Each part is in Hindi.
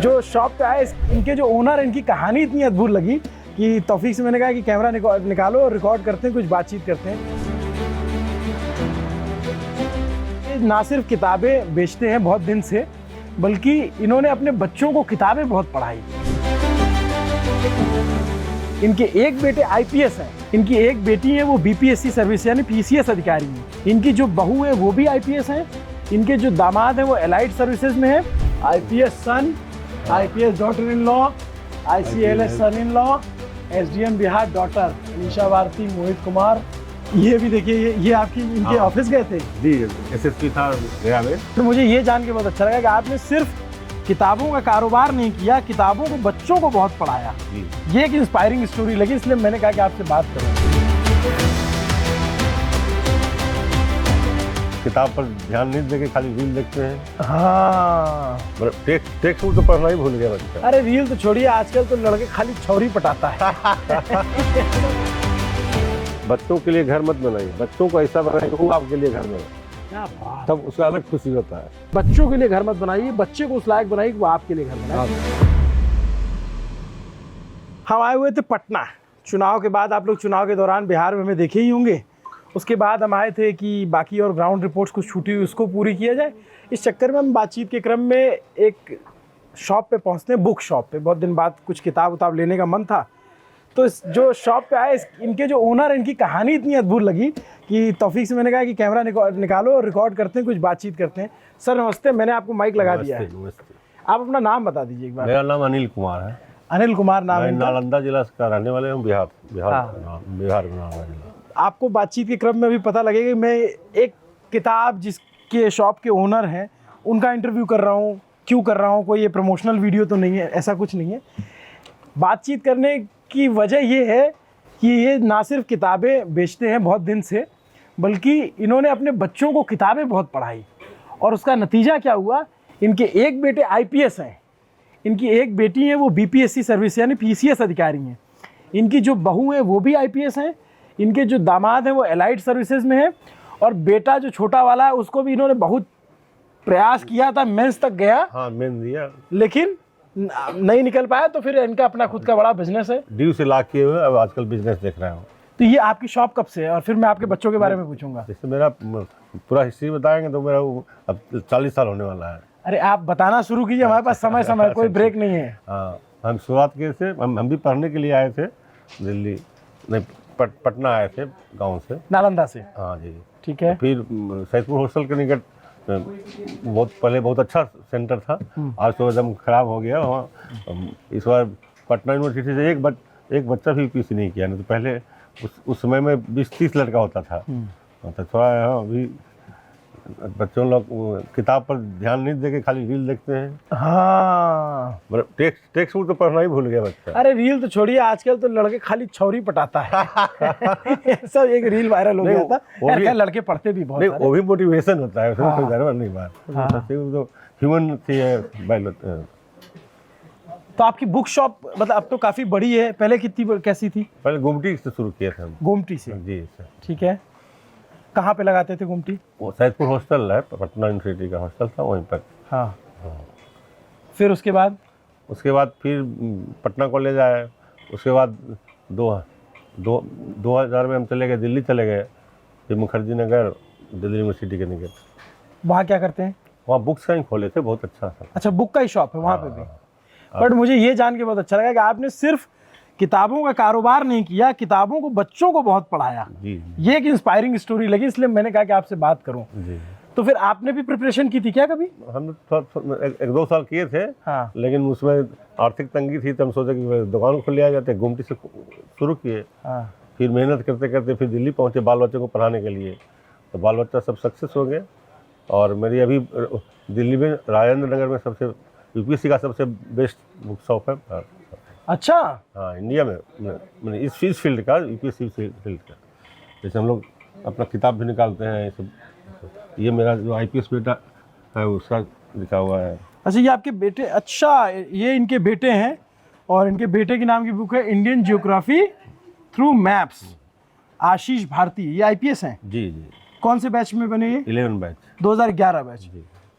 जो शॉप पे आए इनके जो ओनर, इनकी कहानी इतनी अद्भुत लगी कि तौफीक से मैंने कहा कि कैमरा निकालो और रिकॉर्ड करते हैं, कुछ बातचीत करते हैं। ना सिर्फ किताबें बेचते हैं बहुत दिन से, बल्कि इन्होंने अपने बच्चों को किताबें बहुत पढ़ाई। इनके एक बेटे आईपीएस हैं, इनकी एक बेटी है वो बीपीएससी सर्विस यानी पीसीएस अधिकारी हैं। इनकी जो बहू है वो भी आईपीएस हैं। इनके जो दामाद हैं वो एलाइड सर्विसेज में है। IPS son, IPS daughter in law, ICLS son in law, SDM Bihar daughter Anisha Bharati, Mohit Kumar. ये भी देखिए, ये आपकी इनके ऑफिस गए थे जी, एसएसपी था गया में। तो मुझे ये जान के बहुत अच्छा लगा कि आपने सिर्फ किताबों का कारोबार नहीं किया, किताबों को बच्चों को बहुत पढ़ाया। ये एक इंस्पायरिंग स्टोरी लगी, इसलिए मैंने कहा कि आपसे बात करूं। किताब पर ध्यान नहीं देके खाली रील देखते हैं। हाँ, टेक्स्ट बुक तो पढ़ना ही भूल गया बच्चा। अरे रील तो छोड़िए, आजकल तो लड़के खाली छौरी पटाता है। बच्चों के लिए घर मत बनाइए, बच्चों को ऐसा बनाइए वो आपके लिए घर बनाए, तब उसका अलग खुशी होता है। बच्चों के लिए घर मत बनाइए, बच्चे को उस लायक बनाइए कि वो आपके लिए घर बनाए। हम आए हुए थे पटना, चुनाव के बाद। आप लोग चुनाव के दौरान बिहार में हमें देखे ही होंगे। उसके बाद हम आए थे कि बाकी और ग्राउंड रिपोर्ट्स कुछ छूटी हुई उसको पूरी किया जाए। इस चक्कर में हम बातचीत के क्रम में एक शॉप पे पहुंचते हैं, बुक शॉप पे। बहुत दिन बाद कुछ किताब उताब लेने का मन था, तो जो शॉप पे आए इनके जो ओनर, इनकी कहानी इतनी अद्भुत लगी कि तौफीक से मैंने कहा कि कैमरा निकालो और रिकॉर्ड करते हैं, कुछ बातचीत करते हैं। सर नमस्ते, मैंने आपको माइक लगा दिया है। आप अपना नाम बता दीजिए एक बार। मेरा नाम अनिल कुमार है। अनिल कुमार नाम है। नालंदा जिला का रहने वाले हूँ, बिहार में नालंदा जिला। आपको बातचीत के क्रम में भी पता लगेगा कि मैं एक किताब जिसके शॉप के ओनर हैं उनका इंटरव्यू कर रहा हूँ। क्यों कर रहा हूँ, कोई ये प्रमोशनल वीडियो तो नहीं है, ऐसा कुछ नहीं है। बातचीत करने की वजह ये है कि ये ना सिर्फ किताबें बेचते हैं बहुत दिन से, बल्कि इन्होंने अपने बच्चों को किताबें बहुत पढ़ाई। और उसका नतीजा क्या हुआ, इनके एक बेटे आईपीएस हैं, इनकी एक बेटी है वो बीपीएससी सर्विस यानी पीसीएस अधिकारी हैं। इनकी जो बहू है वो भी आईपीएस हैं। इनके जो दामाद हैं वो एलाइड सर्विसेज में है। और बेटा जो छोटा वाला है उसको भी इन्होंने बहुत प्रयास किया था, मेंस तक गया। हाँ, मेंस दिया, लेकिन नहीं निकल पाया। तो फिर इनका अपना खुद का बड़ा बिजनेस है, ड्यू से लाख किए हुए, अब आजकल बिजनेस देख रहा हूँ। तो ये आपकी शॉप कब से है? और फिर मैं आपके बच्चों के बारे में पूछूंगा। जैसे मेरा पूरा हिस्ट्री बताएंगे तो मेरा अब 40 साल होने वाला है। अरे आप बताना शुरू कीजिए, हमारे पास समय कोई ब्रेक नहीं है। हाँ, हम शुरुआत किए थे, हम भी पढ़ने के लिए आए थे दिल्ली, नहीं पटना आए थे गांव से, नालंदा से। हाँ जी, ठीक है। फिर सैदपुर हॉस्टल के निकट बहुत पहले बहुत अच्छा सेंटर था, आज तो एकदम खराब हो गया वहाँ। इस बार पटना यूनिवर्सिटी से एक बच्चा भी यूपीएससी नहीं किया। नहीं तो पहले उस समय में 20-30 लड़का होता था। तो थोड़ा अभी बच्चों लोग किताब पर ध्यान नहीं देके खाली रील देखते हैं। हाँ, टेक्स्ट बुक तो पढ़ना ही भूल गया बच्चा। अरे रील तो छोड़िए, आजकल तो लड़के खाली छौरी पटाता है। सब एक रील वायरल हो गया था। यार लड़के पढ़ते भी बहुत। वो भी मोटिवेशन होता है, उसमें कोई गड़बड़ नहीं बात। तो ह्यूमन थी। तो आपकी बुक शॉप मतलब अब तो काफी बड़ी है, पहले कितनी कैसी थी? पहले गुमटी से शुरू किया था हम। गुमटी से? जी सर। ठीक है, कहाँ पे लगाते थे गुमटी? वो सैदपुर हॉस्टल है, पटना यूनिवर्सिटी का हॉस्टल था, वहीं पर। हाँ। फिर उसके बाद फिर पटना कॉलेज आए। उसके बाद 2000 में हम चले गए, दिल्ली चले गए। फिर मुखर्जी नगर दिल्ली यूनिवर्सिटी के निकट। वहाँ क्या करते हैं? वहाँ बुक्स का ही खोले थे, बहुत अच्छा था। अच्छा, बुक का ही शॉप है वहाँ पे भी। बट मुझे ये जान के बहुत अच्छा लगा कि आपने सिर्फ किताबों का कारोबार नहीं किया, किताबों को बच्चों को बहुत पढ़ाया। ये एक इंस्पायरिंग स्टोरी लगी, इसलिए मैंने कहा कि आपसे बात करूं। तो फिर आपने भी प्रिपरेशन की थी क्या कभी? हम 1-2 साल किए थे। हाँ। लेकिन उसमें आर्थिक तंगी थी, तो हम सोचे कि दुकान खोल लिया जाते। गुमटी से शुरू किए। हाँ। फिर मेहनत करते करते फिर दिल्ली पहुंचे बाल बच्चों को पढ़ाने के लिए। तो बाल बच्चा सब सक्सेस हो गए। और मेरी अभी दिल्ली में राजेंद्र नगर में सबसे यूपीएससी का सबसे बेस्ट बुक शॉप है। अच्छा। हाँ, इंडिया में, मैंने इस फील्ड का, यूपीएससी फील्ड का। जैसे हम लोग अपना किताब भी निकालते हैं, ये सब। ये मेरा जो आईपीएस बेटा है उसका लिखा हुआ है। अच्छा, ये आपके बेटे? अच्छा, ये इनके बेटे हैं। और इनके बेटे के नाम की बुक है Indian geography through maps, Ashish Bharti. ये आईपीएस हैं? जी जी। कौन से बैच में बने ये? 11 बैच, 2011 बैच।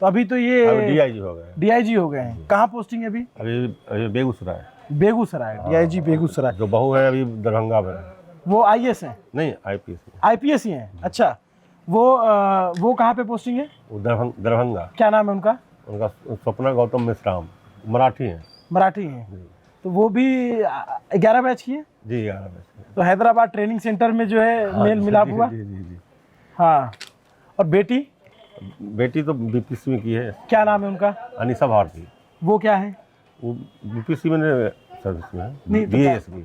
तो अभी तो अब ये डीआईजी हो गए। डीआईजी हो गए हैं। कहाँ पोस्टिंग है अभी? अभी बेगूसराय। बेगूसराय, डीआईजी बेगूसराय। जो बहू है अभी दरभंगा में है। वो आईएएस हैं? नहीं, आईपीएस। आईपीएस ही हैं, अच्छा। वो कहाँ पे पोस्टिंग है? वो दरभंगा। क्या नाम है उनका? उनका स्वप्ना गौतम मिश्राम, मराठी हैं। मराठी हैं। तो वो भी 11 बैच की है? जी 11 में। तो हैदराबाद ट्रेनिंग सेंटर में जो है मेल मिलाप हुआ? जी जी जी। हाँ। और बेटी? बेटी तो बीपीसी में की है। क्या नाम है उनका? अनीसा भारती। वो क्या है? वो बीपीसी में सर्विस में है। नहीं, तो बीएस भी।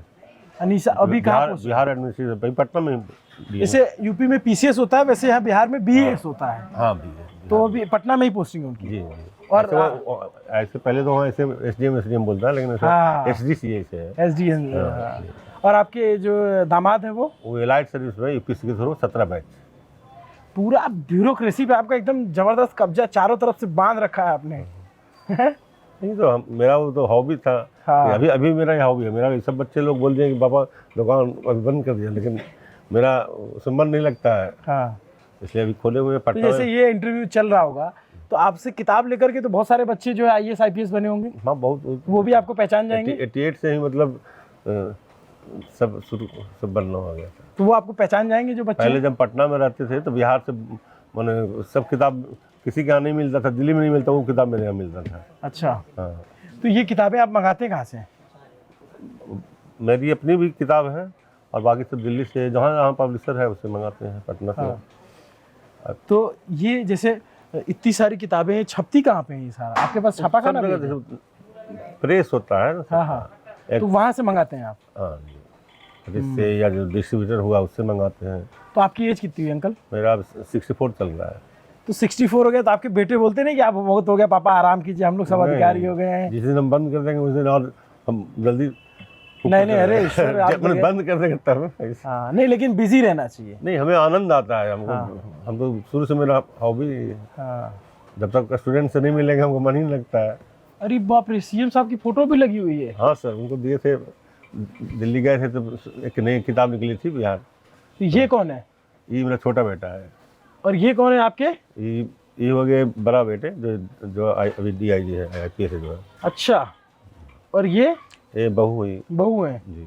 अनीसा अभी कहाँ पोस्ट? बिहार एडमिनिस्ट्रेशन पटना में BA। जैसे यूपी में पीसीएस होता है, वैसे यहाँ बिहार में बीएएस होता है। हाँ BA। तो अभी पटना में ही पोस्टिंग है उनकी। जी। और ऐसे पहले तो वहाँ ऐसे एसडीएम बोलता है, लेकिन हाँ। एसडीसीए से है। एसडीएम। और आपके जो दामाद है वो एलाइट सर्विस में यूपीसी के थ्रू 17 बैच। पूरा ब्यूरोक्रेसी पे आपका एकदम जबरदस्त कब्जा चारों तरफ से बांध रखा है आपने। नहीं तो मेरा वो तो हॉबी था। हाँ। अभी अभी मेरा ये हॉबी है। मेरा ये सब बच्चे लोग बोल दिए कि पापा दुकान अभी बंद कर दिया, लेकिन मेरा उसमें मन नहीं लगता है। हाँ। इसलिए अभी खोले हुए तो पटना जैसे में। ये इंटरव्यू चल रहा होगा तो आपसे किताब लेकर के तो बहुत सारे बच्चे जो है आईएएस आईपीएस बने होंगे। हाँ बहुत। वो भी आपको पहचान जाएंगे? 88 से ही मतलब सब शुरू सब बनना हो गया था। तो वो आपको पहचान जाएंगे जो बच्चे? पहले जब पटना में रहते थे तो बिहार से मैंने सब किताब किसी के यहाँ नहीं मिलता था, दिल्ली में नहीं मिलता, वो किताब मेरे यहाँ मिलता था। अच्छा। हाँ। तो ये किताबें आप मंगाते हैं कहाँ से? मेरी अपनी भी किताब है और बाकी सब दिल्ली से, जहाँ जहाँ पब्लिशर है उससे मंगाते हैं, पटना से। हाँ। तो ये जैसे इतनी सारी किताबें छपती कहाँ पे हैं ये सारा? आपके पास छापा खाना भी है? प्रेस होता है ना। हाँ हाँ। तो वहाँ से मंगाते हैं आप? हाँ जी, जिससे या जो डिस्ट्रीब्यूटर हुआ उससे मंगाते हैं। तो आपकी एज कितनी हुई अंकल? मेरा अब 64 चल रहा है। तो 64 हो गया तो आपके बेटे बोलते नहीं कि आप बहुत हो गया पापा आराम कीजिए, हम लोग सब अधिकारी हो गए हैं? जिस दिन हम बंद कर देंगे उस दिन और हम जल्दी नहीं अरे ईश्वर आप मैंने बंद कर देंगे तब। हाँ नहीं, लेकिन बिजी रहना चाहिए। नहीं, हमें आनंद आता है हमको। हम तो शुरू से मेरा हॉबी। हाँ। जब तक स्टूडेंट से नहीं मिलेंगे हमको मन ही नहीं लगता है। अरे बाप रे, सीएम साहब की फोटो भी लगी हुई है? हाँ सर, उनको दिए थे, दिल्ली गए थे तो एक नई किताब निकली थी बिहार। तो ये कौन है? ये मेरा छोटा बेटा है। और ये कौन है आपके? ये हो गए बड़ा बेटे जो अभी डीआईजी है, आईपीएस है जो है। अच्छा। और ये बहू हुई। बहू है जी।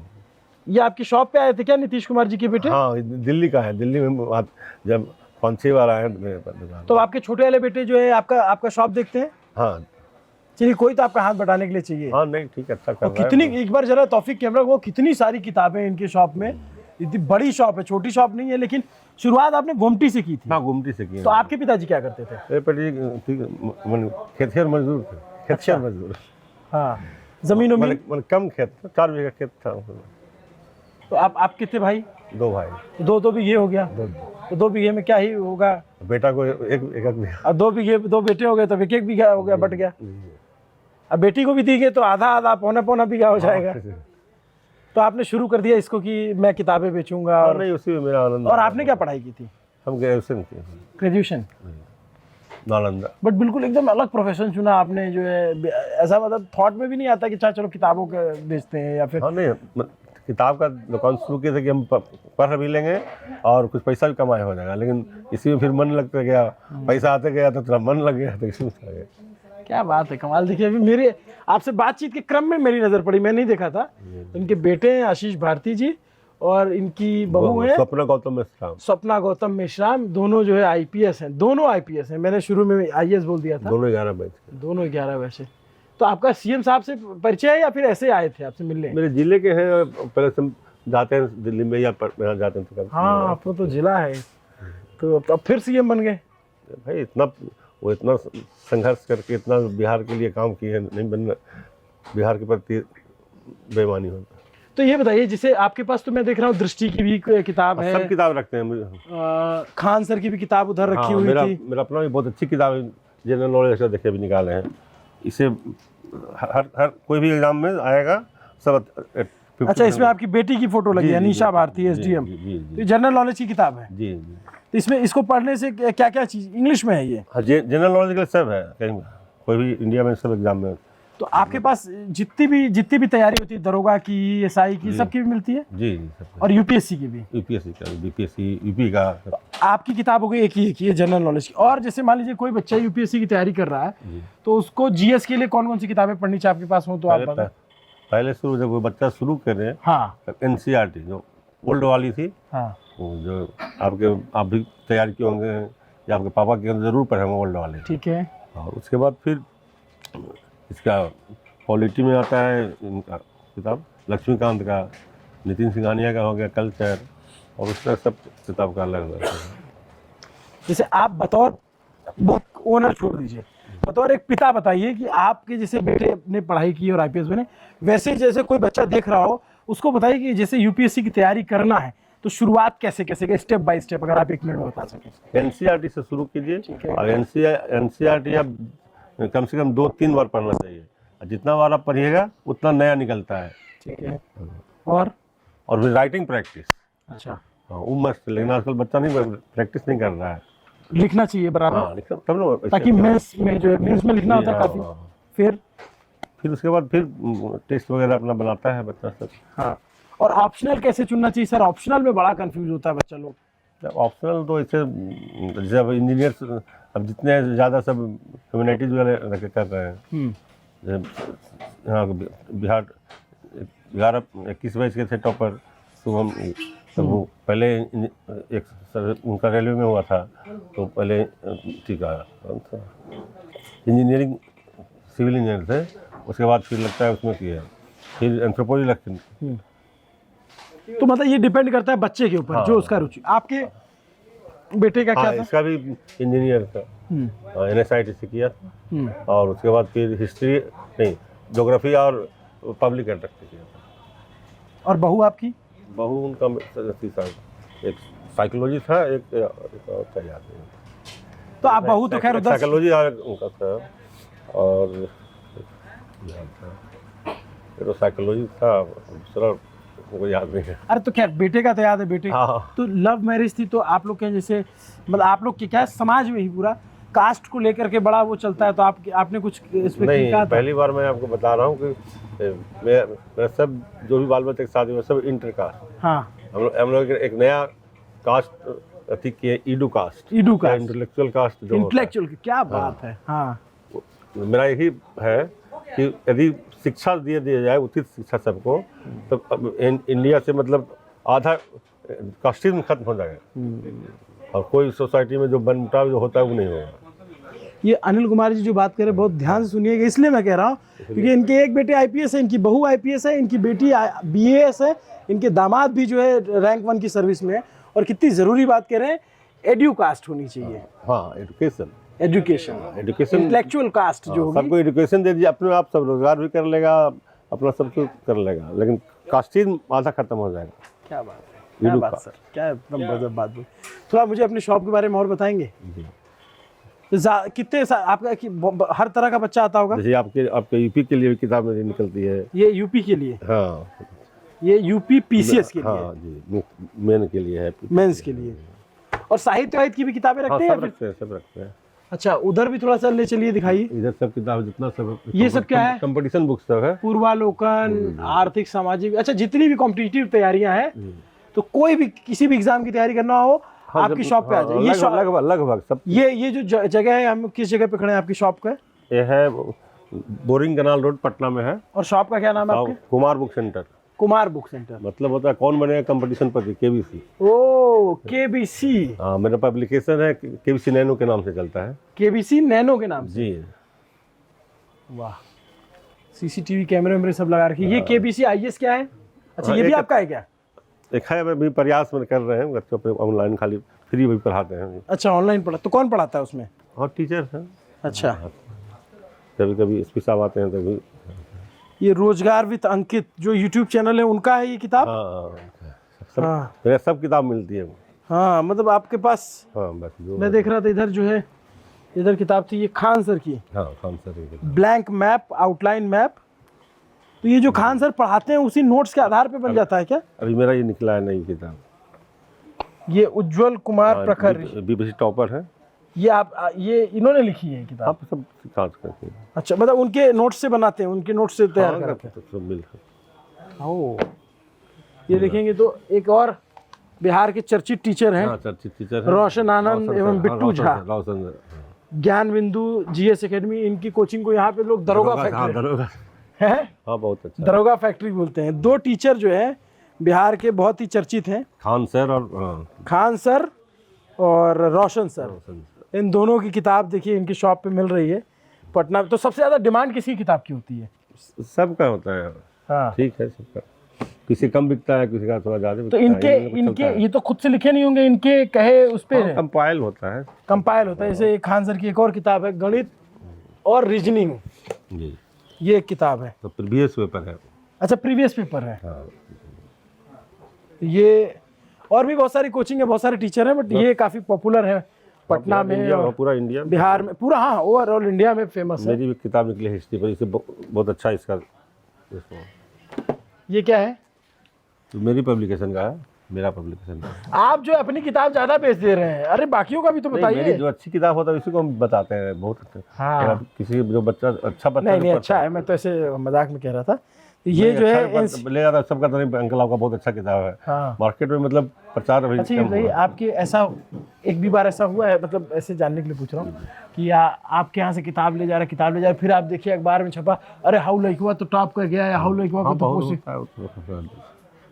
ये आपकी शॉप पे आए थे क्या नीतीश कुमार जी के बेटे? हाँ, दिल्ली का है। दिल्ली में जब 5-6 बार आए मेरे पास दुकान। तो आपके छोटे वाले बेटे जो है आपका शॉप देखते हैं? हाँ। चलिए, कोई तो आपका हाथ बटाने के लिए चाहिए। हाँ नहीं ठीक, अच्छा कर और रहा है। कितनी, एक बार जरा तौफीक कैमरा, वो कितनी सारी किताबें इनके शॉप में। इतनी बड़ी शॉप है, छोटी शॉप नहीं है। लेकिन शुरुआत आपने गोमटी से की थी? हाँ, गुमटी से की। तो आपके पिताजी क्या करते थे? मेरे पिताजी ठीक खेतिहर मजदूर थे। खेतिहर मजदूर। हाँ। जमीनों में मैंने कम खेत था, 4 बीघा खेत था। तो आप कितने भाई? 2 भाई। तो 2 बीघे हो गया। तो 2 बीघे में क्या ही होगा? बेटा को एक बीघा। अब 2 बीघे, 2 बेटे हो गए तो 1 बीघा हो गया, बट गया। अब बेटी को भी दी गई तो आधा आधा पौना बीघा हो जाएगा। तो आपने शुरू कर दिया इसको कि मैं किताबें बेचूंगा? और नहीं, उसी में मेरा आनंद। और आपने क्या पढ़ाई की थी? हम ग्रेजुएशन किए। ग्रेजुएशन। नालंदा। बट बिल्कुल एकदम अलग प्रोफेशन चुना आपने जो है। ऐसा मतलब थॉट में भी नहीं आता कि चलो किताबों के बेचते हैं या फिर? हाँ नहीं, किताब का दुकान शुरू किए थे कि हम पढ़ भी लेंगे और कुछ पैसा भी कमाए हो जाएगा, लेकिन इसी में फिर मन लगता गया, पैसा आते गया तो थोड़ा मन लग गया, तो इसमें आ गया। क्या बात है, कमाल। देखिए अभी मेरे आपसे बातचीत के क्रम में मेरी नज़र पड़ी, मैं नहीं देखा था। इनके बेटे हैं आशीष भारती जी और इनकी बहू है स्वप्ना गौतम मिश्राम। स्वप्ना गौतम मिश्राम। दोनों जो है आईपीएस हैं, दोनों आईपीएस हैं। मैंने शुरू में आईएएस बोल दिया था। दोनों 11 बैच के। दोनों 11 वैसे। तो आपका सीएम साहब से परिचय है या फिर ऐसे आए थे आपसे मिलने? मेरे जिले के हैं, पहले से जाते हैं दिल्ली में या यहाँ जाते हैं तो। हाँ, आपको तो जिला है। तो अब फिर सीएम बन गए भाई। इतना संघर्ष करके इतना बिहार के लिए काम किए, नहीं बनना बिहार के प्रति बेईमानी होता। तो ये बताइए, जैसे आपके पास तो मैं देख रहा हूँ दृष्टि की भी किताब है, सब किताब रखते हैं। खान सर की भी किताब उधर रखी हुई थी। मेरा अपना भी बहुत अच्छी किताब है, जनरल नॉलेज देखे भी निकाले हैं। इसे हर कोई भी एग्जाम में आएगा सब। अच्छा, इसमें आपकी बेटी की फोटो लगी है, अनीशा भारती, एसडीएम। तो जनरल नॉलेज की किताब है जी। तो इसमें इसको पढ़ने से क्या क्या चीज़ इंग्लिश में है ये? हाँ, जनरल नॉलेज के लिए सब है, कहीं कोई भी इंडिया में सब एग्जाम में तो आपके पास जितनी भी तैयारी होती है दरोगा की, एसआई की, सबकी भी मिलती है? जी जी सब। और यूपीएससी की भी? यूपीएससी का, बीपीएससी, यूपी का। आपकी किताब हो गई एक ही है जनरल नॉलेज की। और जैसे मान लीजिए कोई बच्चा यूपीएससी की तैयारी कर रहा है तो उसको जीएस के लिए कौन कौन सी किताबें पढ़नी चाहिए आपके पास हो तो आप बताएं। पहले शुरू जब वो बच्चा शुरू करे, हाँ एनसीईआरटी जो ओल्ड वाली थी, हाँ वो जो आप भी तैयार किए होंगे या आपके पापा के जरूर पढ़े होंगे ओल्ड वाले। ठीक है। और उसके बाद फिर इसका पॉलिटी में आता है इनका किताब लक्ष्मीकांत का, नितिन सिंघानिया का हो गया कल्चर, और उसका सब किताब का अलग अलग है। जैसे आप बतौर बहुत ओनर छोड़ दीजिए, बतौर एक पिता बताइए कि आपके जैसे बेटे ने पढ़ाई की और आईपीएस बने, वैसे जैसे कोई बच्चा देख रहा हो उसको बताइए कि जैसे यूपीएससी की तैयारी करना है तो शुरुआत कैसे कैसे, स्टेप बाय स्टेप, अगर आप 1 मिनट में बता सकें। एनसीईआरटी से शुरू कीजिए, और एनसीईआरटी आप कम से कम 2-3 बार पढ़ना चाहिए। जितना बार आप पढ़िएगा उतना नया निकलता है। ठीक है। और फिर राइटिंग प्रैक्टिस, अच्छा वो मस्त, लेकिन आजकल बच्चा नहीं प्रैक्टिस नहीं कर रहा है। लिखना चाहिए बराबर, हाँ लिखना तब ना, ताकि मेंस में जो है मेंस में लिखना होता है काफी। फिर उसके बाद फिर टेस्ट वगैरह अपना बनाता है बच्चा सब। हाँ। और ऑप्शनल कैसे चुनना चाहिए सर? ऑप्शनल में बड़ा कंफ्यूज होता है बच्चा लोग। ऑप्शनल तो ऐसे जब इंजीनियर्स अब जितने ज़्यादा सब ह्यूमैनिटीज वाले कर रहे हैं, यहाँ बिहार 11-21 बैच के थे टॉपर, तो हम सब वो पहले एक उनका रेलवे में हुआ था, तो पहले ठीक है इंजीनियरिंग सिविल इंजीनियर थे, उसके बाद फिर लगता है उसमें किया, फिर एंथ्रोपोलॉजी लगती। तो मतलब ये डिपेंड करता है बच्चे के ऊपर, जो उसका रुचि। आपके बेटे का क्या था? इसका भी इंजीनियर था, NSIT से किया, और उसके बाद फिर हिस्ट्री नहीं, ज्योग्राफी और पब्लिक एड्रेस किया। और बहू आपकी? बहू उनका एक साइकोलॉजी था, एक और था याद नहीं। तो आप बहू तो खैर उधर साइकोलॉजी उनका था, और तो साइकोलॉजी था, दूसरा मुझे याद नहीं है। अरे तो खैर बेटे का तो याद है। बेटे हाँ। तो लव मैरिज थी, तो आप लोग के जैसे मतलब आप लोग के क्या समाज में ही पूरा कास्ट को लेकर के बड़ा वो चलता है, तो आपने कुछ इस पे नहीं, कहा था? पहली बार मैं आपको बता रहा हूँ कि मैं सब जो भी बाल बच्चे के शादी में सब इंटर कास्ट। हाँ। हम लोग एक नया कास्ट अथी किए, ईडू कास्ट, इंटेलेक्चुअल कास्ट। जो इंटेलेक्चुअल, क्या बात है। हाँ, मेरा यही है कि यदि शिक्षा दिया जाए, उचित शिक्षा सबको, तो इंडिया से मतलब आधा कास्टिज्म खत्म हो जाएगा, और कोई सोसाइटी में जो बनमुटाव जो होता है वो नहीं होगा। ये अनिल कुमार जी जो बात कर रहे हैं बहुत ध्यान से सुनिएगा, इसलिए मैं कह रहा हूँ क्योंकि इनके एक बेटे आईपीएस है, इनकी बहू आईपीएस है, इनकी बेटी बीएएस है, इनके दामाद भी जो है रैंक 1 की सर्विस में है। और कितनी ज़रूरी बात कह रहे हैं, एड्यू कास्ट होनी चाहिए। हाँ, एजुकेशन, इंटेलेक्चुअल कास्ट जो होगी, सबको एजुकेशन दे दीजिए, अपने आप सब रोजगार भी कर लेगा, अपना सब कुछ कर लेगा, लेकिन कास्टिज्म आधा खत्म हो जाएगा। क्या बात है, क्या बात सर, क्या एकदम गजब बात बोली। थोड़ा मुझे अपने शॉप के बारे में और बताएंगे? कितने आपका हर तरह का बच्चा आता होगा? जैसे आपके यूपी के लिए भी किताब मेरी निकलती है। ये यूपी के लिए? हाँ, ये यूपी पीसीएस के लिए? हाँ जी, मेन के लिए है, मेंस के लिए। और साहित्य की भी किताबें रखते हैं? सब रखते हैं। अच्छा, उधर भी थोड़ा सा ले चलिए, दिखाइए। इधर सब किताब जितना सब, ये सब क्या है? कंपटीशन बुक्स सब है, पूर्वालोकन, आर्थिक, सामाजिक, अच्छा जितनी भी कॉम्पिटिटिव तैयारियां हैं, तो कोई भी किसी भी एग्जाम की तैयारी करना हो, हाँ, आपकी शॉप पे आ जाए। ये लगभग सब। ये जो जगह है, हम किस जगह पे खड़े हैं आपकी शॉप का? ये है बोरिंग कनाल रोड, पटना में है। और शॉप का क्या नाम है आपके? Kumar book centre. Kumar book centre मतलब होता है कौन बनेगा कंपटीशन पर, केबीसी। ओ, केबीसी। हाँ, मेरा पब्लिकेशन है, केबीसी नैनो के नाम से चलता है। केबीसी नैनो के नाम से? जी। वाह, सीसीटीवी कैमरे वैमरे सब लगा रखी है। ये केबीसी आईएएस क्या है? अच्छा, ये भी आपका है क्या? एक है, मैं भी प्रयास में कर रहे हैं, बच्चों पे ऑनलाइन खाली फ्री भी पढ़ाते हैं। अच्छा, ऑनलाइन पढ़ा, तो कौन पढ़ाता है उसमें? और टीचर हैं। अच्छा, कभी कभी एसपी साहब आते हैं तभी। ये रोजगार विद अंकित जो यूट्यूब चैनल है, उनका है ये किताब? हाँ, मेरे सब किताब मिलती है। हाँ, मतलब आपके पास? हाँ, बस जो मैं देख रहा था इधर जो है, इधर किताब थी, ये खान सर की। हाँ, Khan sir, blank map, outline map. तो ये जो खान सर पढ़ाते हैं उसी नोट्स के आधार पे बन जाता है क्या? अभी मेरा ये निकला है नई किताब। ये उज्जवल कुमार प्रखर, बीबीसी टॉपर है। ये ये इन्होंने लिखी है किताब? आप सब काज करते हैं। अच्छा, मतलब उनके नोट्स से बनाते हैं, उनके नोट्स से तैयार हाँ, करते हैं। तो सब मिलकर। ओ, ये देखेंगे तो एक और बिहार के चर्चित टीचर हैं, हाँ, चर्चित टीचर हैं। रोशन आनंद एवं बिट्टू झा, रोशन ज्ञान बिंदु जीएस एकेडमी, इनकी कोचिंग को यहाँ पे लोग दरोगा हाँ, फैक्ट्री दरोगा। है, हाँ, बहुत अच्छा। दरोगा फैक्ट्री बोलते हैं। दो टीचर जो है बिहार के बहुत ही चर्चित हैं, खान सर और खान सर और रोशन सर। रोशन। इन दोनों की किताब देखिए इनकी शॉप पे मिल रही है पटना। तो सबसे ज़्यादा डिमांड किसी किताब की होती है? सबका होता है। हाँ, ठीक है, सबका। किसी कम बिकता है, किसी का थोड़ा ज्यादा तो बिकता है। इनके ये तो खुद से लिखे नहीं होंगे, इनके कहे उस पे कंपाइल होता है। कंपाइल होता है। जैसे खान सर की एक और किताब है, गणित और रीजनिंग, जी, ये एक किताब है। तो प्रीवियस पेपर है। अच्छा, प्रीवियस पेपर है। हाँ, ये और भी बहुत सारी कोचिंग है, बहुत सारे टीचर हैं, बट ये काफ़ी पॉपुलर है पटना में इंडिया, और पूरा इंडिया में, बिहार में, पूरा। हाँ, ओवरऑल इंडिया में फेमस है। मेरी भी किताब निकली हिस्ट्री पर, इसे बहुत अच्छा इसका ये क्या है? तो मेरी पब्लिकेशन का है, मेरा पब्लिकेशन का है। आप जो अपनी किताब ज़्यादा बेच दे रहे हैं, अरे बाकियों का भी तो नहीं, बताइए। मेरी जो अच्छी किताब होता है उसी को हम बताते हैं। बहुत अच्छा। हाँ। अगर किसी जो बच्चा अच्छा बच्चा नहीं जो नहीं, पढ़ता अच्छा है, मैं तो ऐसे मजाक में कह रहा था। तो ये नहीं, जो अच्छा है ले जाता सबका, तो नहीं, अंकल आपका बहुत अच्छा किताब है। हाँ। मार्केट में मतलब प्रचार अभी अच्छा, ये कम बताइए, हुआ है। आपके ऐसा एक भी बार ऐसा हुआ है, मतलब ऐसे जानने के लिए पूछ रहा हूँ कि आपके यहाँ से किताब ले जा रहा है, किताब ले जा रहा है, फिर आप देखिए अखबार में छपा, अरे हाउ लइकवा तो टॉप कर गया, या हाउ लइकवा को हाँ, तो बहुत कोशिश। होता है, उसमें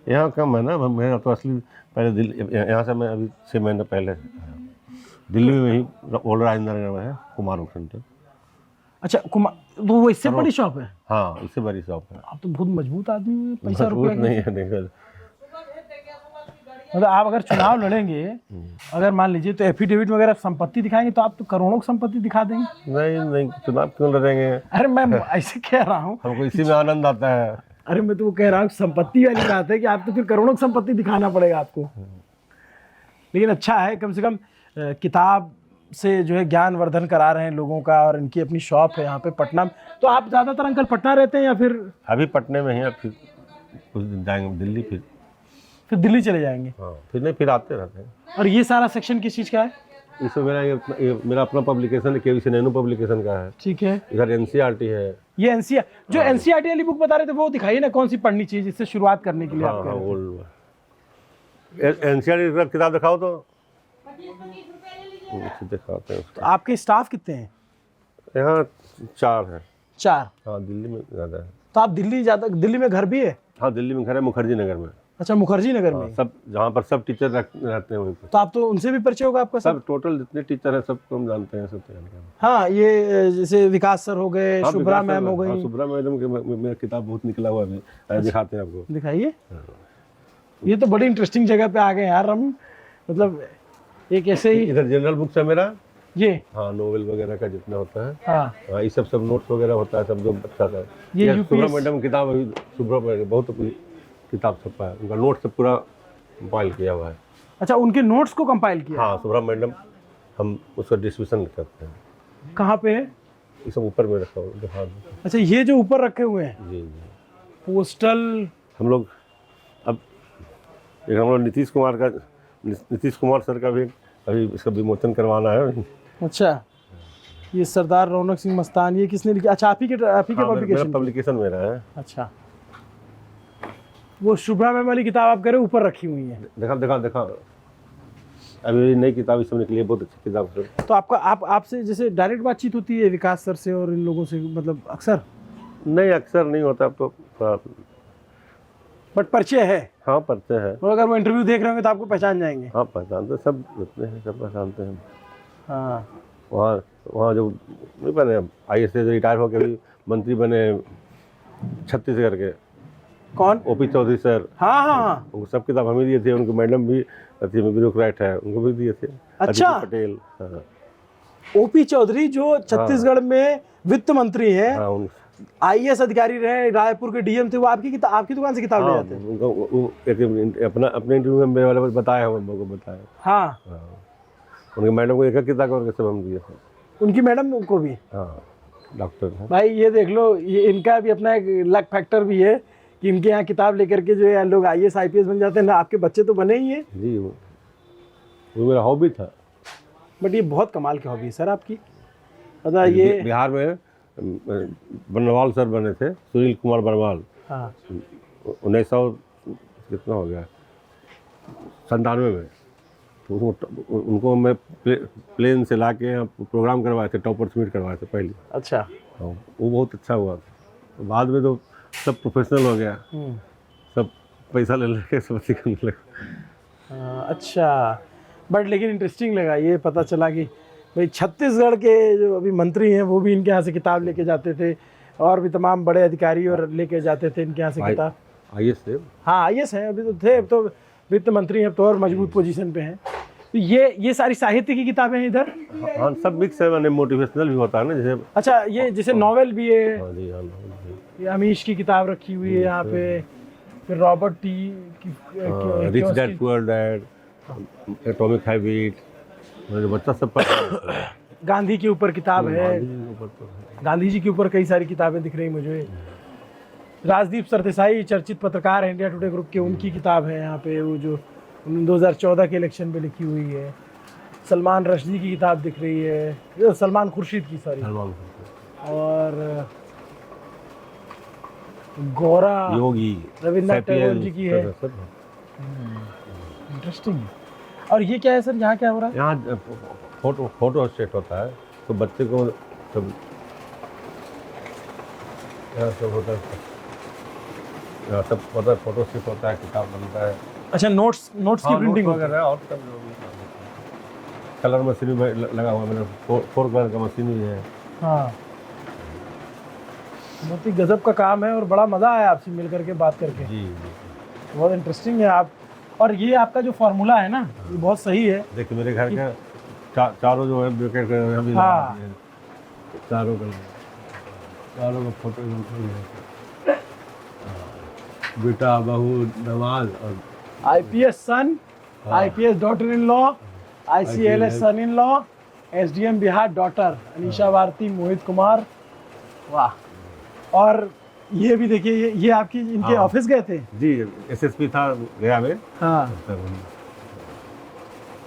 यहाँ कम है ना। मेरा तो असली पहले दिल्ली, यहाँ से मैं अभी 6 महीने पहले दिल्ली में ही ओल्ड राजेंद्र नगर में है कुमार बुक सेंटर। अच्छा, कुमार, तो वो इससे बड़ी शॉप है? हाँ, इससे बड़ी शॉप है। आप तो बहुत मजबूत आदमी हुए, पैसा मजबूत रुपया नहीं है, नहीं। मतलब आप अगर चुनाव लड़ेंगे, अगर मान लीजिए, तो एफिडेविट वगैरह संपत्ति दिखाएंगे तो आप तो करोड़ों की संपत्ति दिखा देंगे। नहीं नहीं, चुनाव क्यों लड़ेंगे? अरे मैं ऐसे कह रहा हूँ, हमको इसी में आनंद आता है। अरे मैं तो वो कह रहा हूँ, संपत्ति वाली बात है कि आप तो फिर करोड़ों की संपत्ति दिखाना पड़ेगा आपको। लेकिन अच्छा है, कम से कम किताब से जो है ज्ञानवर्धन करा रहे हैं लोगों का, और इनकी अपनी शॉप है यहाँ पे पटना में। तो आप ज़्यादातर अंकल पटना रहते हैं या फिर? अभी पटने में ही है, फिर कुछ दिन जाएंगे दिल्ली, फिर दिल्ली चले जाएंगे? हाँ, फिर नहीं, फिर आते रहते हैं। और ये सारा सेक्शन किस चीज़ का है? इसमें मेरा अपना पब्लिकेशन है, केवीसी नैनो पब्लिकेशन का है। ठीक है। इधर एनसीईआरटी है। ये एनसीईआर, जो एनसीईआरटी वाली बुक बता रहे थे, वो दिखाइए ना, कौन सी पढ़नी चाहिए जिससे शुरुआत करने के लिए आप कह रहे थे। एनसीईआरटी किताब दिखाओ तो दिखाते हैं। तो आपके स्टाफ कितने हैं? यहाँ 4 है। 4? हाँ, दिल्ली में ज़्यादा है। तो आप दिल्ली में घर भी है? हाँ, दिल्ली में घर है, मुखर्जी नगर में। अच्छा, मुखर्जी नगर में। सब जहाँ पर सब टीचर रहते हैं वहीं पर। तो आप तो उनसे भी परिचय होगा आपका? सब टोटल जितने टीचर हैं सबको हम जानते हैं, सब जानते हैं। हाँ, ये जैसे विकास सर हो गए, हाँ, शुभ्रा मैम हो गई। शुभ्रा मैडम के मेरा किताब बहुत निकला हुआ है, दिखाते हैं आपको। दिखाइए। ये तो बड़ी इंटरेस्टिंग जगह पे आ गए यार हम, मतलब एक ऐसे ही। इधर जनरल बुक्स है मेरा। ये हाँ, नोवेल वगैरह का जितना होता है। हाँ, ये सब नोट्स वगैरह होता है, सब जो बच्चा का। ये शुभ्रा मैडम की किताब, अभी शुभ्रा मैडम बहुत किताब छपा है, उनका नोट सब पूरा कंपाइल किया हुआ है। अच्छा, उनके नोट्स को कंपाइल किया? हाँ, शुभ्रा मैडम, हम उसका डिस्ट्रीब्यूशन करते हैं। कहाँ पे है? ये सब ऊपर में रखा हुआ है। अच्छा, ये जो ऊपर रखे हुए हैं? जी। पोस्टल। हम लोग अब नीतीश कुमार सर का भी अभी इसका विमोचन करवाना है। अच्छा, ये सरदार रौनक सिंह मस्तान, ये किसने लिखा? अच्छा, आप ही के मेरा पब्लिकेशन मेरा है। अच्छा, वो शुभ्रा मैम वाली किताब आप कह रहे हो ऊपर रखी हुई है? देखा अभी नई किताब इस समय निकली है, बहुत अच्छी किताब है। तो आपसे जैसे डायरेक्ट बातचीत होती है विकास सर से और इन लोगों से, मतलब अक्सर? नहीं, अक्सर नहीं होता, तो बट परिचय है? हाँ, परिचय है। और अगर वो इंटरव्यू देख रहे होंगे तो आपको पहचान जाएंगे? हाँ, पहचानते सब जितने हैं, सब पहचानते हैं। हाँ, वहाँ जो नहीं बने, IAS से रिटायर होकर भी मंत्री बने छत्तीसगढ़ के। कौन? OP Chaudhary sir. हाँ हाँ हाँ, उनको सब किताब हमें दिए थे। उनको मैडम भी ब्यूरोक्रेट है, उनको भी दिए थे। अच्छा। अदिति पटेल। हाँ। OP चौधरी जो छत्तीसगढ़ में वित्त मंत्री है, हाँ, IAS अधिकारी रहे, रायपुर के DM थे, वो आपकी दुकान से किताब ले जाते हैं? अपने इंटरव्यू में मेरे वाले बताया है, हमको बताया। हाँ, उनके मैडम को एक किताब करके सब हम दिए थे। उनकी मैडम को भी? हाँ, डॉक्टर है भाई। ये देख लो, ये इनका भी अपना एक लक फैक्टर भी है कि इनके यहाँ किताब लेकर के जो है लोग IAS IPS बन जाते हैं ना। आपके बच्चे तो बने ही हैं। जी, वो मेरा हॉबी था। बट ये बहुत कमाल की हॉबी है सर आपकी। मतलब ये बिहार में बनवाल सर बने थे, सुनील कुमार बनवाल। हाँ 1900 कितना हो गया 97 में, तो उनको मैं प्लेन से ला के प्रोग्राम करवाए थे, टॉपर्स मीट करवाए थे पहले। अच्छा। हाँ, वो बहुत अच्छा हुआ। बाद में तो सब प्रोफेशनल हो गया, सब पैसा ले लेके सब सीखने लगे। अच्छा, बट लेकिन इंटरेस्टिंग लगा ये पता चला कि भाई छत्तीसगढ़ के जो अभी मंत्री हैं वो भी इनके यहाँ से किताब लेके जाते थे, और भी तमाम बड़े अधिकारी और लेके जाते थे इनके यहाँ से किताब। IAS थे। हाँ IAS हैं, अभी तो थे, अब तो वित्त मंत्री हैं, अब तो और मजबूत पोजीशन पे हैं। तो ये सारी साहित्य की किताबें हैं इधर। हाँ सब मिक्स है, मैंने मोटिवेशनल भी होता है ना जैसे। अच्छा, ये जैसे नॉवेल भी है। हाँ जी, हाँ ये अमीश की किताब रखी हुई है यहाँ पे, फिर रॉबर्ट टी की rich dad poor dad, atomic habit, मेरे बच्चा सब पढ़ता है। गांधी के ऊपर किताब है, गांधी जी के ऊपर कई सारी किताबें दिख रही मुझे। राजदीप सरदेसाई चर्चित पत्रकार हैं इंडिया टुडे ग्रुप के, उनकी किताब है यहाँ पे, वो जो 2014 के इलेक्शन पे लिखी हुई है। सलमान रश्दी की किताब दिख रही है, सलमान खुर्शीद की, सॉरी। और गौरा योगी रविन्द्रनाथ टैगोर जी की है। इंटरेस्टिंग है। और ये क्या है सर, यहाँ क्या हो रहा है? यहाँ फोटो सेट होता है, तो बच्चे को सब यहाँ सब होता है, यहाँ सब होता है, फोटो सेट होता है, किताब बनता है। अच्छा, नोट्स की प्रिंटिंग वगैरह, और सब कलर मशीन में लगा हुआ है, मेरा 4 कलर का मशीन भी है। हाँ, बहुत ही गजब का काम है, और बड़ा मज़ा आया आपसे मिल करके बात करके। जी बहुत इंटरेस्टिंग है आप। और ये आपका जो फार्मूला है ना, ये बहुत सही है। देखिए मेरे घर का चारों जो है ब्रैकेट अभी हाँ। चारों का फोटो है, बेटा बहू नवाज और IPS son, IPS daughter in law, ICLS son in law, SDM Bihar daughter Anisha Bharati, Mohit Kumar. वाह। और ये भी देखिए, ये आपकी इनके ऑफिस गए थे जी, SSP था गया में। हाँ,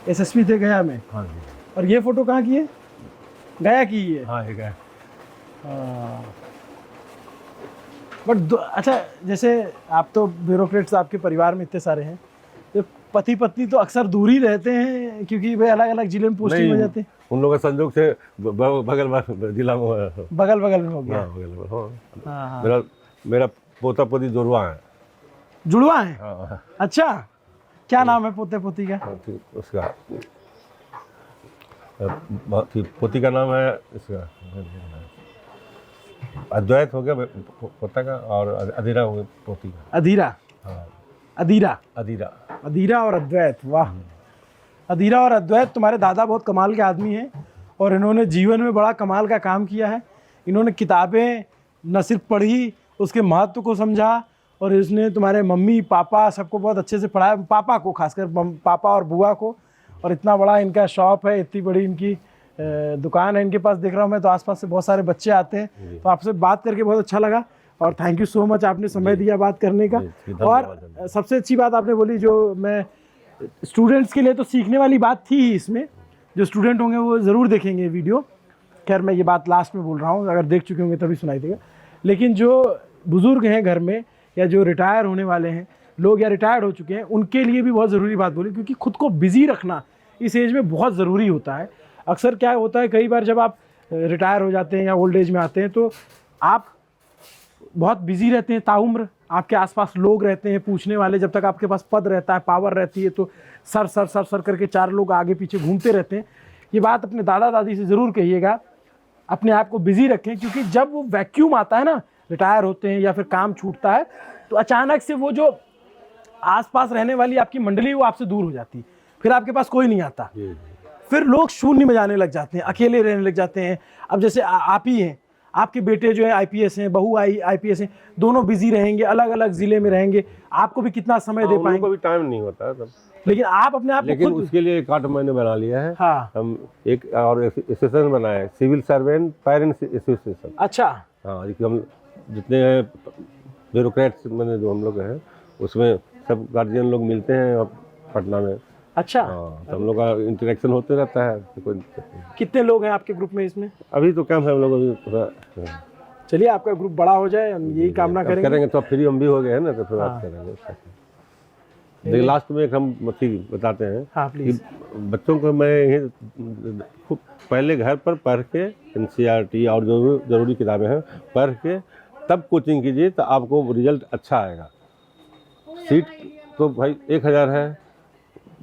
SSP थे गया में। हाँ जी। और ये फोटो कहाँ की है? गया की है। हाँ ये गया। बट अच्छा, जैसे आप तो ब्यूरोक्रेट्स, आपके परिवार में इतने सारे हैं, तो पति पत्नी तो अक्सर दूर ही रहते हैं, क्योंकि वे अलग अलग जिले में पोस्टिंग हो जाते हैं। उन लोगों के संजोग से बगल जिला में बगल में हो गया। हाँ, बगल में। हाँ। हाँ। मेरा पोता पोती जुड़वा है। जुड़वा है? हाँ। अच्छा, क्या नाम है पोते पोती का? उसका पोती का नाम है इसका अद्वैत हो गया पोता का, और अधीरा हो गया पोती का। अधीरा। हाँ। अधीरा और अद्वैत। वाह। अधीरा और अद्वैत, तुम्हारे दादा बहुत कमाल के आदमी हैं, और इन्होंने जीवन में बड़ा कमाल का काम किया है। इन्होंने किताबें न सिर्फ पढ़ी, उसके महत्व को समझा, और इसने तुम्हारे मम्मी पापा सबको बहुत अच्छे से पढ़ाया, पापा को खासकर, पापा और बुआ को। और इतना बड़ा इनका शॉप है, इतनी बड़ी इनकी दुकान है इनके पास, देख रहा हूँ मैं, तो आसपास से बहुत सारे बच्चे आते हैं। तो आपसे बात करके बहुत अच्छा लगा, और थैंक यू सो मच, आपने समय दिया बात करने का। और सबसे अच्छी बात आपने बोली, जो मैं स्टूडेंट्स के लिए तो सीखने वाली बात थी ही इसमें, जो स्टूडेंट होंगे वो ज़रूर देखेंगे वीडियो। खैर मैं ये बात लास्ट में बोल रहा हूँ, अगर देख चुके होंगे तभी सुनाई देगा। लेकिन जो बुज़ुर्ग हैं घर में, या जो रिटायर होने वाले हैं लोग, या रिटायर्ड हो चुके हैं, उनके लिए भी बहुत ज़रूरी बात बोली, क्योंकि खुद को बिज़ी रखना इस एज में बहुत ज़रूरी होता है। अक्सर क्या होता है, कई बार जब आप रिटायर हो जाते हैं या ओल्ड एज में आते हैं, तो आप बहुत बिजी रहते हैं, ताउम्र आपके आसपास लोग रहते हैं पूछने वाले, जब तक आपके पास पद रहता है, पावर रहती है, तो सर सर सर सर करके 4 लोग आगे पीछे घूमते रहते हैं। ये बात अपने दादा दादी से ज़रूर कहिएगा, अपने आप को बिजी रखें, क्योंकि जब वो वैक्यूम आता है ना, रिटायर होते हैं या फिर काम छूटता है, तो अचानक से वो जो आसपास रहने वाली आपकी मंडली, वो आपसे दूर हो जाती है, फिर आपके पास कोई नहीं आता, फिर लोग शून्य में जाने लग जाते हैं, अकेले रहने लग जाते हैं। अब जैसे आप ही हैं, आपके बेटे जो है IPS हैं, बहू IPS हैं, दोनों बिजी रहेंगे, अलग अलग जिले में रहेंगे, आपको भी कितना समय दे पाएंगे? उनको भी टाइम नहीं होता है तब। लेकिन आप अपने आप लेकिन उसके लिए एक कार्ड मैंने बना लिया है। हाँ। हम एक और एसोसिएशन बनाया है, सिविल सर्वेंट पेरेंट्स एसोसिएशन। अच्छा। हाँ, हम जितने हैं ब्यूरोक्रेट्स मैंने जो हम लोग हैं, उसमें सब गार्जियन लोग मिलते हैं पटना में, अच्छा, हाँ, तो हम लोग का इंटरेक्शन होते रहता है, तो कोई दिक्कत नहीं। कितने लोग हैं आपके ग्रुप में इसमें? अभी तो कम है, हम लोग अभी थोड़ा चलिए आपका ग्रुप बड़ा हो जाए, हम यही कामना अब करेंगे। करेंगे तो फ्री हम भी हो गए हैं ना, तो फिर बात करेंगे। देखिए लास्ट में एक हम चीज बताते हैं हाँ कि प्लीज। बच्चों को मैं यही खूब पहले घर पर पढ़ के NCERT और जो भी ज़रूरी किताबें हैं पढ़ के तब कोचिंग कीजिए, तो आपको रिजल्ट अच्छा आएगा। सीट तो भाई 1000 है,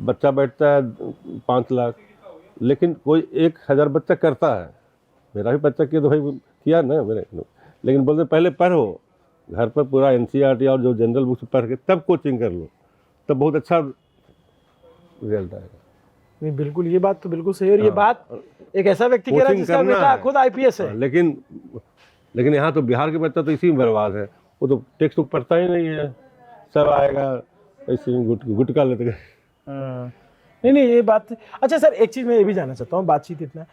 बच्चा बैठता है 5 लाख, लेकिन कोई 1000 बच्चा करता है। मेरा भी बच्चा किया तो भाई किया ना मेरे, लेकिन बोलते पहले पढ़ो, घर पर पूरा NCERT और जो जनरल बुक्स पढ़ के तब कोचिंग कर लो, तब बहुत अच्छा रिजल्ट आएगा। नहीं बिल्कुल, ये बात तो बिल्कुल सही है। और ये बात एक ऐसा व्यक्ति कह रहा है कोचिंग जिसका करना बेटा है। खुद IPS है। लेकिन यहाँ तो बिहार के बच्चा तो इसी में बर्बाद है, वो तो टेक्स्ट बुक पढ़ता ही नहीं है, सब आएगा ऐसे ही गुटका लेते गए। नहीं ये बात। अच्छा सर, एक चीज़ मैं ये भी जानना चाहता हूँ, बातचीत इतना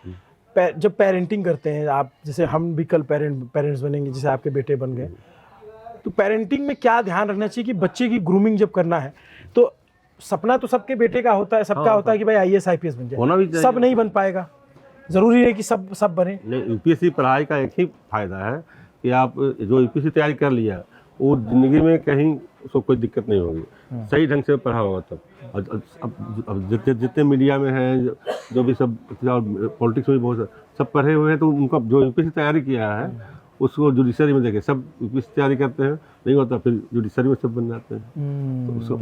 जब पेरेंटिंग करते हैं आप, जैसे हम भी कल पेरेंट्स बनेंगे, जैसे आपके बेटे बन गए, तो पेरेंटिंग में क्या ध्यान रखना चाहिए कि बच्चे की ग्रूमिंग जब करना है, तो सपना तो सबके बेटे का होता है, सबका होता है कि भाई IAS IPS बन होना भी जाए, चाहिए। सब नहीं बन पाएगा, जरूरी है कि सब बने। UPSC पढ़ाई का एक ही फायदा है कि आप जो UPSC तैयारी कर लिया, वो जिंदगी में कहीं उसको कोई दिक्कत नहीं होगी, सही ढंग से पढ़ा होगा तब। अब जितने मीडिया में हैं, जो भी सब पॉलिटिक्स में बहुत सब पढ़े हुए हैं, तो उनका जो UPSC तैयारी किया है उसको जुडिशरी में देखे, सब UPSC तैयारी करते हैं, नहीं होता फिर जुडिशरी में सब बन जाते हैं। तो उसको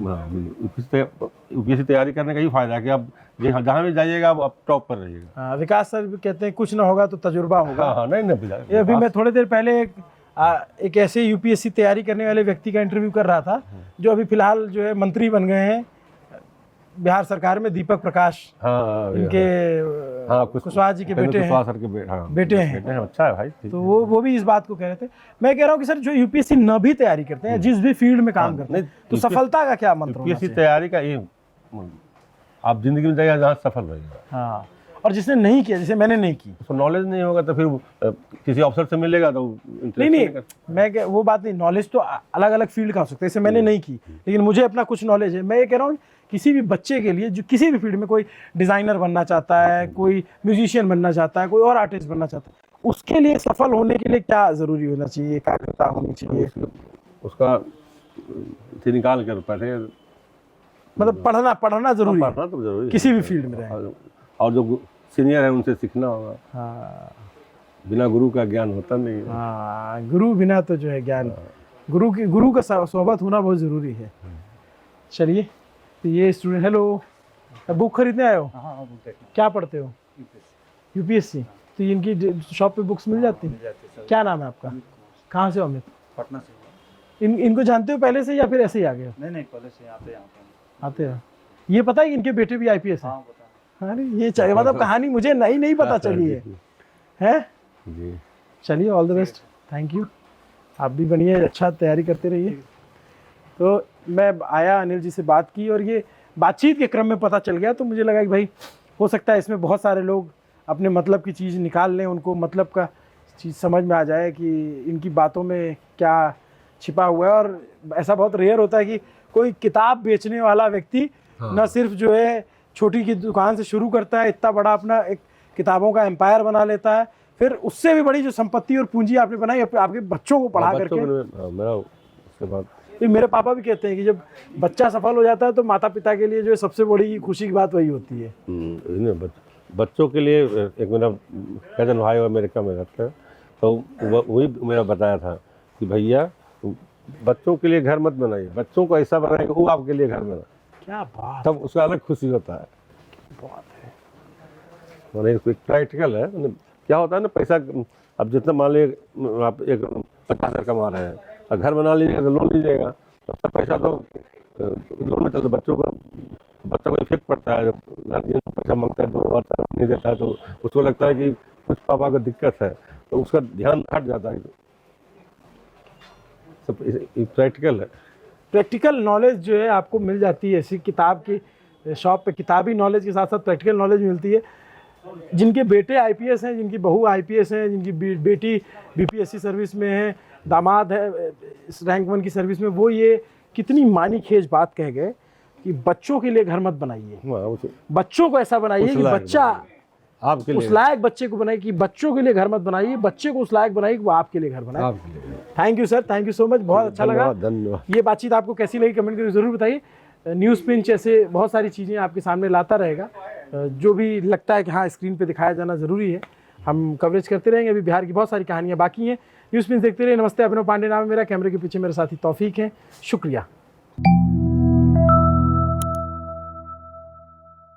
UPSC तैयारी करने का ही फायदा है कि आप जहाँ भी जाइएगा आप टॉप पर रहिएगा। विकास सर भी कहते हैं कुछ ना होगा तो तजुर्बा होगा। हाँ नहीं ये अभी मैं थोड़ी देर पहले एक ऐसे UPSC तैयारी करने वाले व्यक्ति का इंटरव्यू कर रहा था, जो अभी फिलहाल जो है मंत्री बन गए हैं बिहार सरकार में, दीपक प्रकाश। हाँ, इनके कुशवाहा जी के बेटे हैं, बेटे हैं। अच्छा है भाई। तो वो भी इस बात को कह रहे थे। मैं कह रहा हूँ कि सर जो UPSC न भी तैयारी करते हैं, जिस भी फील्ड में काम करते हैं, तो सफलता का क्या मंत्र होना UPSC चाहिए? तैयारी का ये आप जिंदगी में जाइएगा जहाँ सफल रहिएगा। हाँ, और जिसने नहीं किया, जैसे मैंने नहीं की, उसको नॉलेज नहीं होगा तो फिर किसी अफसर से मिलेगा तो नहीं मैं वो बात नहीं, नॉलेज तो अलग अलग फील्ड का हो सकता है, जैसे मैंने नहीं की, लेकिन मुझे अपना कुछ नॉलेज है। मैं ये कह रहा हूँ किसी भी बच्चे के लिए जो किसी भी फील्ड में, कोई डिज़ाइनर बनना चाहता है, कोई म्यूजिशियन बनना चाहता है, कोई और आर्टिस्ट बनना चाहता है, उसके लिए सफल होने के लिए क्या ज़रूरी होना चाहिए, एकाग्रता होनी चाहिए? उसका निकाल कर पढ़े, मतलब पढ़ना जरूरी है, पढ़ना तो जरूरी किसी भी फील्ड में रहे। और जो सीनियर है उनसे सीखना होगा। हाँ, बिना गुरु का ज्ञान होता नहीं है। हाँ, गुरु बिना तो जो है ज्ञान, गुरु का सोहबत होना बहुत ज़रूरी है। चलिए, तो ये स्टूडेंट, हेलो, बुक खरीदने आए हो? हाँ, क्या पढ़ते हो? UPSC। तो इनकी शॉप पे बुक्स मिल जाती हैं? क्या नाम है आपका? कहाँ से हो अमित? पटना से। इनको जानते हो पहले से या फिर ऐसे ही आ गए हो? नहीं पहले से आते हो। ये पता है कि इनके बेटे भी IPS है? हाँ पता। अरे ये चाहिए, मतलब कहानी मुझे नहीं पता चली है? जी चलिए, all the best, thank you. आप भी बनिए, अच्छा तैयारी करते रहिए। तो मैं आया, अनिल जी से बात की, और ये बातचीत के क्रम में पता चल गया, तो मुझे लगा कि भाई हो सकता है इसमें बहुत सारे लोग अपने मतलब की चीज़ निकाल लें, उनको मतलब का चीज़ समझ में आ जाए कि इनकी बातों में क्या छिपा हुआ है। और ऐसा बहुत रेयर होता है कि कोई किताब बेचने वाला व्यक्ति न सिर्फ जो है छोटी की दुकान से शुरू करता है, इतना बड़ा अपना एक किताबों का एम्पायर बना लेता है, फिर उससे भी बड़ी जो संपत्ति और पूंजी आपने बनाई आपके बच्चों को पढ़ा करके। मेरा उसके बाद ये मेरे पापा भी कहते हैं कि जब बच्चा सफल हो जाता है तो माता पिता के लिए जो है सबसे बड़ी खुशी की बात वही होती है। बच्चों के लिए एक मेरा कजन भाई अमेरिका में रहता है, तो वही मेरा बताया था कि भैया बच्चों के लिए घर मत बनाइए, बच्चों को ऐसा बनाए कि वो आपके लिए घर बनाए। क्या बात, तब उसका अलग खुशी होता है। बात है। मैंने एक प्रैक्टिकल है, क्या होता है ना, पैसा अब जितना मान लीजिए आप एक 50,000 कमा रहे हैं और घर बना लीजिएगा तो लोन लीजिएगा, तो सब पैसा तो लोन में चलता, बच्चा को इफेक्ट पड़ता है। जब गार्जियन पैसा मांगता है तो और नहीं देता है, तो उसको लगता है कि कुछ पापा को दिक्कत है, तो उसका ध्यान हट जाता है। सब प्रैक्टिकल है। प्रैक्टिकल नॉलेज जो है आपको मिल जाती है ऐसी किताब की शॉप पे, किताबी नॉलेज के साथ साथ प्रैक्टिकल नॉलेज मिलती है। जिनके बेटे IPS हैं, जिनकी बहू IPS हैं, जिनकी बेटी BPSC सर्विस में है, दामाद है रैंक 1 की सर्विस में, वो ये कितनी मानी खेज बात कह गए। कि बच्चों के लिए घर मत बनाइए, हाँ, बच्चों को ऐसा बनाइए कि लायक बच्चा आपके उस लिए, लायक बच्चे को बनाइए, कि बच्चों के लिए घर मत बनाइए, बच्चे को उस लायक बनाइए कि वो आपके लिए घर बनाए। आपके लिए। Thank you sir, thank you so much, बहुत अच्छा लगा। धन्यवाद। ये बातचीत आपको कैसी लगी कमेंट करके ज़रूर बताइए। न्यूज़ पिंच ऐसे बहुत सारी चीज़ें आपके सामने लाता रहेगा, जो भी लगता है कि हाँ स्क्रीन पे दिखाया जाना ज़रूरी है, हम कवरेज करते रहेंगे। अभी बिहार की बहुत सारी कहानियाँ बाकी हैं। न्यूज़ पिंच देखते रहिए। नमस्ते, अभिनव पांडे नाम है मेरा, कैमरे के पीछे मेरे साथी तौफीक हैं। शुक्रिया।